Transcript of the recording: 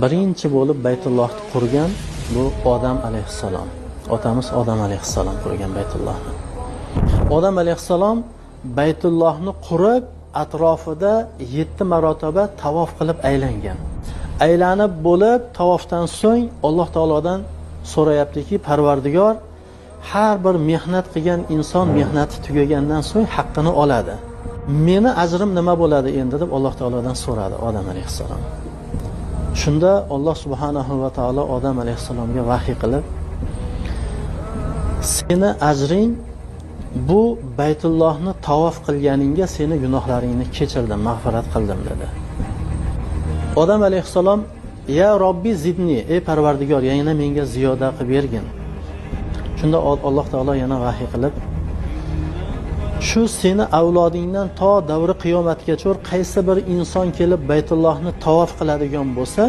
Birinchi bo'lib Baytullohni qurgan bu Odam alayhissalom. Otamiz Odam alayhissalom qurgan Baytullohni. Odam alayhissalom Baytullohni qurib, atrofida 7 marotaba tavof qilib aylangan. Aylanib bo'lib, tavofdan so'ng Alloh taolodan so'rayaptiki, Parvardigor, har bir mehnat qilgan inson mehnati tugagandan so'ng haqqini oladi. Meni ajrim nima bo'ladi endi deb Alloh taolodan so'radi Odam alayhissalom. Shunda Alloh subhanahu va taolo Odam alayhissalomga vahiy qilib, seni ajring bu Baytullohni tavof qilganingga seni gunohlaringni kechirdim, mag'firat qildim dedi. Odam alayhissalom, ya Robbi zidni, ey Parvardigor, yana menga ziyoda qilib bergin. Shunda Alloh taolo yana vahiy qilib, shu seni avlodingdan to davri qiyomatgacha qaysi bir inson kelib Baytullohni tavof qiladigan bo'lsa,